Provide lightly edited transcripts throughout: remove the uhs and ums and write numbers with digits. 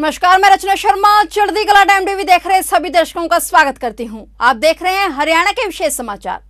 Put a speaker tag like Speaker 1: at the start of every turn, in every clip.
Speaker 1: नमस्कार, मैं रचना शर्मा चढ़ती कला टाइम टीवी देख रहे सभी दर्शकों का स्वागत करती हूं। आप देख रहे हैं हरियाणा के विशेष समाचार।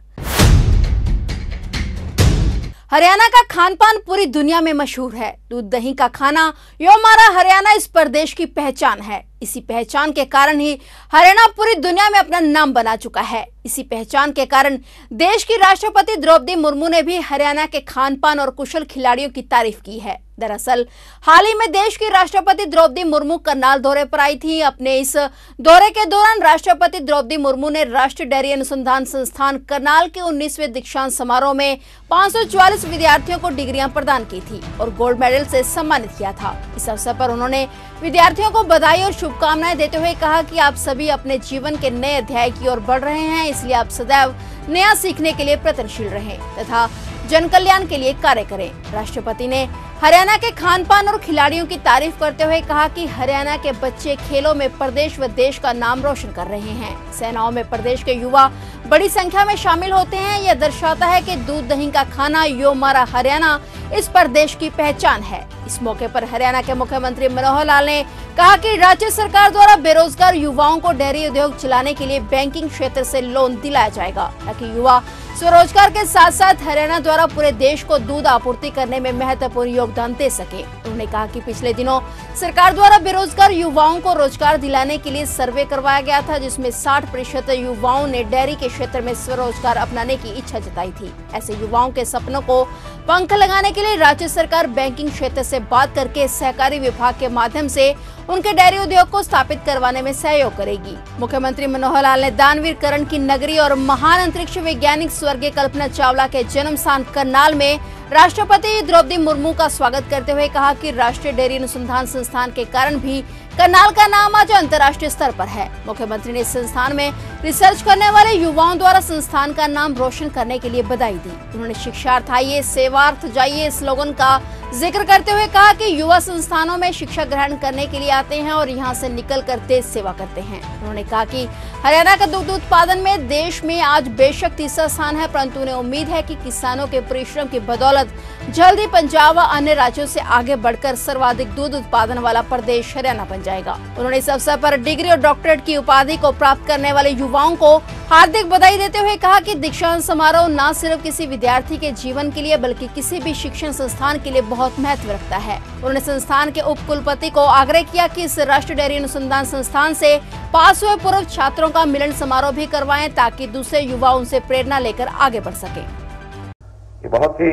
Speaker 1: हरियाणा का खान पान पूरी दुनिया में मशहूर है। दूध दही का खाना यो हमारा हरियाणा इस प्रदेश की पहचान है। इसी पहचान के कारण ही हरियाणा पूरी दुनिया में अपना नाम बना चुका है। इसी पहचान के कारण देश की राष्ट्रपति द्रौपदी मुर्मू ने भी हरियाणा के खान पान और कुशल खिलाड़ियों की तारीफ की है। दरअसल हाल ही में देश की राष्ट्रपति द्रौपदी मुर्मू करनाल दौरे पर आई थी। अपने इस दौरे के दौरान राष्ट्रपति द्रौपदी मुर्मू ने राष्ट्रीय डेयरी अनुसंधान संस्थान करनाल के 19वें दीक्षांत समारोह में 544 विद्यार्थियों को डिग्रियां प्रदान की थी और गोल्ड मेडल से सम्मानित किया था। इस अवसर पर उन्होंने विद्यार्थियों को बधाई और शुभकामनाएं देते हुए कहा कि आप सभी अपने जीवन के नए अध्याय की ओर बढ़ रहे हैं, इसलिए आप सदैव नया सीखने के लिए प्रयत्नशील रहें तथा जन कल्याण के लिए कार्य करें। राष्ट्रपति ने हरियाणा के खान पान और खिलाड़ियों की तारीफ करते हुए कहा कि हरियाणा के बच्चे खेलों में प्रदेश व देश का नाम रोशन कर रहे हैं। सेनाओं में प्रदेश के युवा बड़ी संख्या में शामिल होते हैं। यह दर्शाता है कि दूध दही का खाना यो हमारा हरियाणा इस प्रदेश की पहचान है। इस मौके पर हरियाणा के मुख्यमंत्री मनोहर लाल ने कहा कि राज्य सरकार द्वारा बेरोजगार युवाओं को डेयरी उद्योग चलाने के लिए बैंकिंग क्षेत्र से लोन दिलाया जाएगा ताकि युवा स्वरोजगार के साथ साथ हरियाणा द्वारा पूरे देश को दूध आपूर्ति करने में महत्वपूर्ण योगदान दे सके। उन्होंने कहा कि पिछले दिनों सरकार द्वारा बेरोजगार युवाओं को रोजगार दिलाने के लिए सर्वे करवाया गया था, जिसमें 60% युवाओं ने डेयरी के क्षेत्र में स्वरोजगार अपनाने की इच्छा जताई थी। ऐसे युवाओं के सपनों को पंख लगाने के लिए राज्य सरकार बैंकिंग क्षेत्र से बात करके सहकारी विभाग के माध्यम से उनके डेयरी उद्योग को स्थापित करवाने में सहयोग करेगी। मुख्यमंत्री मनोहर लाल ने दानवीर करण की नगरी और महान अंतरिक्ष वैज्ञानिक स्वर्गीय कल्पना चावला के जन्म स्थान करनाल में राष्ट्रपति द्रौपदी मुर्मू का स्वागत करते हुए कहा कि राष्ट्रीय डेयरी अनुसंधान संस्थान के कारण भी करनाल का नाम आज अंतर्राष्ट्रीय स्तर पर है। मुख्यमंत्री ने इस संस्थान में रिसर्च करने वाले युवाओं द्वारा संस्थान का नाम रोशन करने के लिए बधाई दी। उन्होंने शिक्षार्थ आइए सेवार्थ जाइए स्लोगन का जिक्र करते हुए कहा कि युवा संस्थानों में शिक्षा ग्रहण करने के लिए आते हैं और यहां से निकल कर देश सेवा करते हैं। उन्होंने कहा कि हरियाणा का दुग्ध उत्पादन में देश में आज बेशक तीसरा स्थान है, परंतु उन्हें उम्मीद है कि किसानों के परिश्रम की बदौलत जल्द ही पंजाब व अन्य राज्यों से आगे बढ़कर सर्वाधिक दूध उत्पादन वाला प्रदेश हरियाणा बन जाएगा। उन्होंने इस अवसर पर डिग्री और डॉक्टरेट की उपाधि को प्राप्त करने वाले युवाओं को हार्दिक बधाई देते हुए कहा कि दीक्षांत समारोह न सिर्फ किसी विद्यार्थी के जीवन के लिए बल्कि किसी भी शिक्षण संस्थान के लिए बहुत महत्व रखता है। उन्होंने संस्थान के उप कुलपति को आग्रह किया कि इस राष्ट्रीय डेयरी अनुसंधान संस्थान से पास हुए पूर्व छात्रों का मिलन समारोह भी करवाएं ताकि दूसरे युवा उनसे प्रेरणा लेकर आगे बढ़ सके।
Speaker 2: ये बहुत ही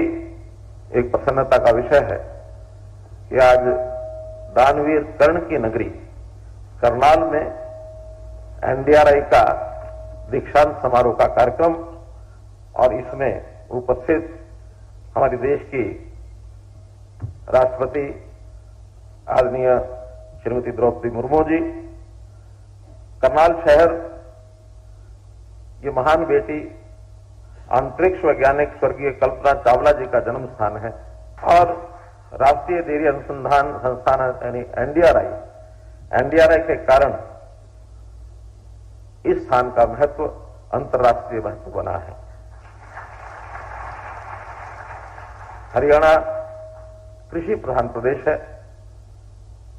Speaker 2: एक प्रसन्नता का विषय है कि आज दानवीर कर्ण की नगरी करनाल में एनडीआरआई का दीक्षांत समारोह का कार्यक्रम और इसमें उपस्थित हमारे देश की राष्ट्रपति आदरणीय श्रीमती द्रौपदी मुर्मू जी, करनाल शहर ये महान बेटी अंतरिक्ष वैज्ञानिक स्वर्गीय कल्पना चावला जी का जन्म स्थान है और राष्ट्रीय डेयरी अनुसंधान संस्थान यानी एनडीआरआई के कारण इस स्थान का महत्व अंतर्राष्ट्रीय महत्व बना है। हरियाणा कृषि प्रधान प्रदेश है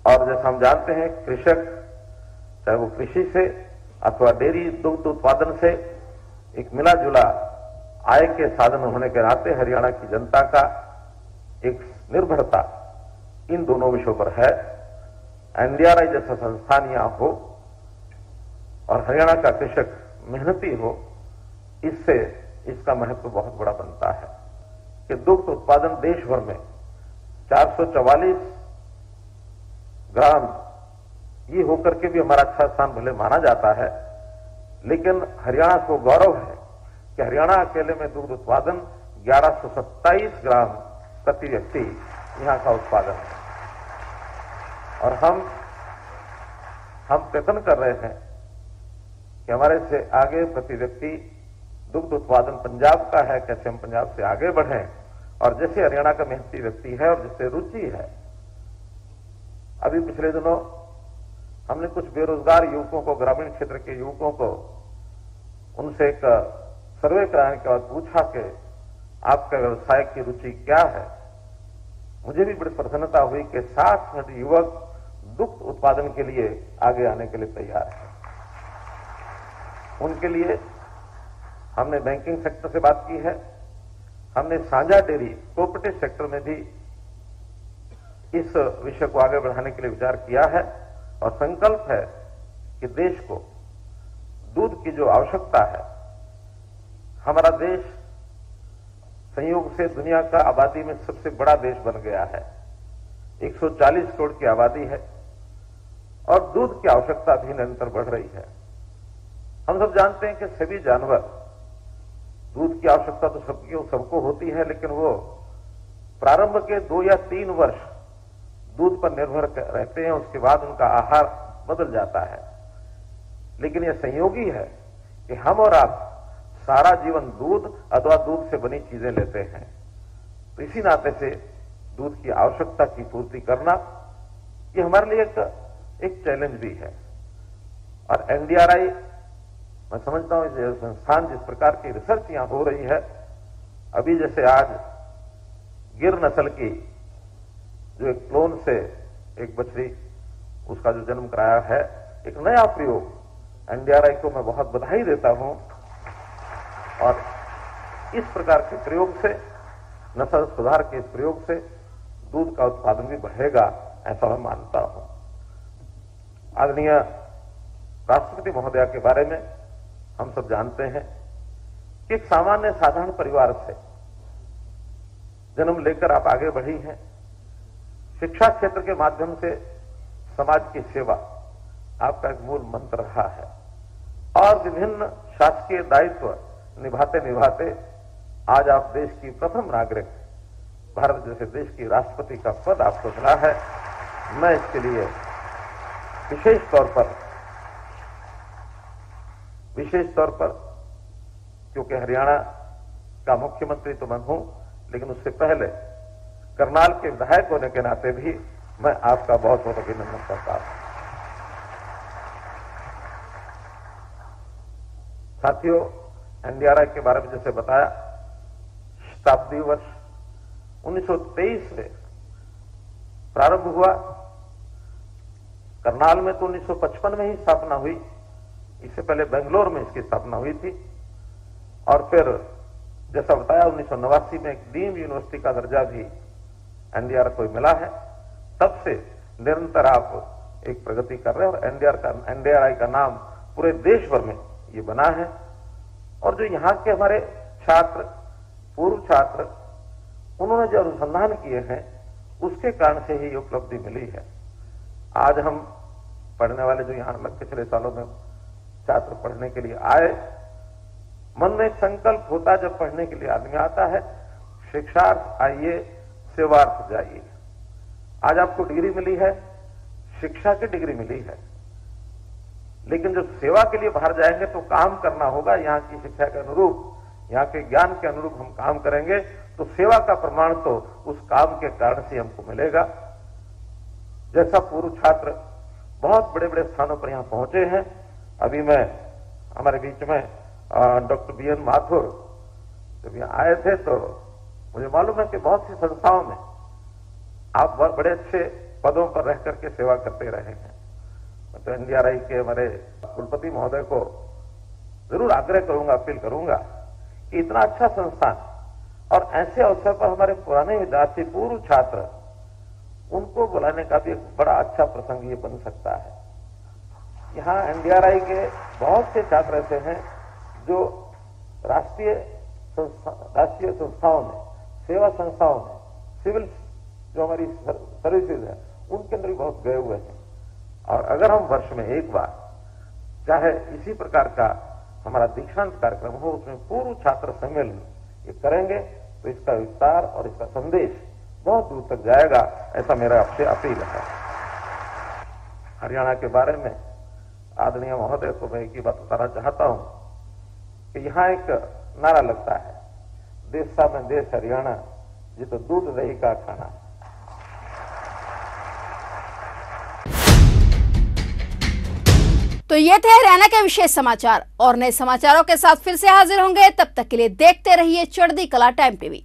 Speaker 2: और जैसा हम जानते हैं कृषक चाहे वो कृषि से अथवा डेयरी दुग्ध उत्पादन से एक मिला जुला आय के साधन होने के नाते हरियाणा की जनता का एक निर्भरता इन दोनों विषयों पर है। एनडीआरआई जैसा संस्थान यहां हो और हरियाणा का कृषक मेहनती हो, इससे इसका महत्व बहुत बड़ा बनता है कि दुग्ध उत्पादन देश भर में 444 ग्राम ये होकर के भी हमारा अच्छा स्थान भले माना जाता है, लेकिन हरियाणा को गौरव है कि हरियाणा अकेले में दुग्ध उत्पादन 1127 ग्राम प्रति व्यक्ति यहां का उत्पादन है और हम प्रयत्न कर रहे हैं कि हमारे से आगे प्रति व्यक्ति दुग्ध उत्पादन पंजाब का है, कैसे हम पंजाब से आगे बढ़ें और जैसे हरियाणा का मेहनती व्यक्ति है और जिससे रुचि है। अभी पिछले दिनों हमने कुछ बेरोजगार युवकों को, ग्रामीण क्षेत्र के युवकों को, उनसे एक सर्वे कराने के बाद पूछा कि आपका व्यवसाय की रुचि क्या है। मुझे भी बड़ी प्रसन्नता हुई कि 60% युवक दुग्ध उत्पादन के लिए आगे आने के लिए तैयार है। उनके लिए हमने बैंकिंग सेक्टर से बात की है, हमने साझा डेयरी कोऑपरेटिव सेक्टर में भी इस विषय को आगे बढ़ाने के लिए विचार किया है और संकल्प है कि देश को दूध की जो आवश्यकता है, हमारा देश संयोग से दुनिया का आबादी में सबसे बड़ा देश बन गया है, 140 करोड़ की आबादी है और दूध की आवश्यकता भी निरंतर बढ़ रही है। हम सब जानते हैं कि सभी जानवर, दूध की आवश्यकता तो सबको होती है, लेकिन वो प्रारंभ के 2 या 3 वर्ष दूध पर निर्भर रहते हैं, उसके बाद उनका आहार बदल जाता है। लेकिन यह संयोगी है कि हम और आप सारा जीवन दूध अथवा दूध से बनी चीजें लेते हैं, तो इसी नाते से दूध की आवश्यकता की पूर्ति करना ये हमारे लिए एक चैलेंज भी है। और एनडीआरआई, मैं समझता हूं ये संस्थान जिस प्रकार की रिसर्च यहां हो रही है, अभी जैसे आज गिर नस्ल की जो एक क्लोन से एक बछड़ी, उसका जो जन्म कराया है, एक नया प्रयोग, एनडीआरआई को मैं बहुत बधाई देता हूं। और इस प्रकार के प्रयोग से, नस्ल सुधार के इस प्रयोग से दूध का उत्पादन भी बढ़ेगा, ऐसा मैं मानता हूं। आदरणीय राष्ट्रपति महोदया के बारे में हम सब जानते हैं कि एक सामान्य साधारण परिवार से जन्म लेकर आप आगे बढ़ी हैं। शिक्षा क्षेत्र के माध्यम से समाज की सेवा आपका एक मूल मंत्र रहा है और विभिन्न शासकीय दायित्व निभाते निभाते आज आप देश की प्रथम नागरिक, भारत जैसे देश की राष्ट्रपति का पद आपको मिला है। मैं इसके लिए विशेष तौर पर क्योंकि हरियाणा का मुख्यमंत्री तो मैं हूं, लेकिन उससे पहले करनाल के विधायक होने के नाते भी मैं आपका बहुत बहुत अभिनंदन करता हूं। साथियों, एनडीआरआई के बारे में जैसे बताया, शताब्दी वर्ष 1923 में प्रारंभ हुआ। करनाल में तो 1955 में ही स्थापना हुई, इससे पहले बेंगलोर में इसकी स्थापना हुई थी। और फिर जैसा बताया 1989 में एक डीम्ड यूनिवर्सिटी का दर्जा भी एनडीआरआई को मिला है। तब से निरंतर आप एक प्रगति कर रहे हैं और एनडीआरआई का नाम पूरे देश भर में ये बना है। और जो यहाँ के हमारे छात्र, पूर्व छात्र, उन्होंने जो अनुसंधान किए हैं, उसके कारण से ही उपलब्धि मिली है। आज हम पढ़ने वाले जो यहाँ पिछले सालों में छात्र पढ़ने के लिए आए, मन में एक संकल्प होता है जब पढ़ने के लिए आदमी आता है, शिक्षार्थ आइए, सेवार्थ जाइए। आज आपको डिग्री मिली है, शिक्षा की डिग्री मिली है, लेकिन जब सेवा के लिए बाहर जाएंगे तो काम करना होगा। यहाँ की शिक्षा के अनुरूप, यहाँ के ज्ञान के अनुरूप हम काम करेंगे तो सेवा का प्रमाण तो उस काम के कारण से हमको मिलेगा। जैसा पूर्व छात्र बहुत बड़े बड़े स्थानों पर यहाँ पहुंचे हैं। अभी मैं, हमारे बीच में डॉक्टर बीएन माथुर जब यहाँ आए थे तो मुझे मालूम है कि बहुत सी संस्थाओं में आप बड़े अच्छे पदों पर रह करके सेवा करते रहे हैं। तो एनडीआरआई के हमारे कुलपति महोदय को जरूर आग्रह करूंगा, अपील करूंगा कि इतना अच्छा संस्थान और ऐसे अवसर पर हमारे पुराने विद्यार्थी, पूर्व छात्र, उनको बुलाने का भी एक बड़ा अच्छा प्रसंग ये बन सकता है। यहाँ एनडीआरआई के बहुत से छात्र ऐसे हैं जो राष्ट्रीय संस्थाओं में, सेवा संस्थाओं में, सिविल जो हमारी सर्विसेज है, उनके अंदर भी बहुत गए हुए हैं। और अगर हम वर्ष में एक बार, चाहे इसी प्रकार का हमारा दीक्षांत कार्यक्रम हो, उसमें पूर्व छात्र सम्मेलन ये करेंगे तो इसका विस्तार और इसका संदेश बहुत दूर तक जाएगा, ऐसा मेरा आपसे अपील है। हरियाणा के बारे में आदरणीय महोदय को मैं एक ही बात बताना चाहता हूं कि यहाँ एक नारा लगता है, देशा में देश हरियाणा, ये तो दूध दही का खाना।
Speaker 1: तो ये थे हरियाणा के विशेष समाचार, और नए समाचारों के साथ फिर से हाजिर होंगे। तब तक के लिए देखते रहिए चढ़ती कला टाइम टीवी।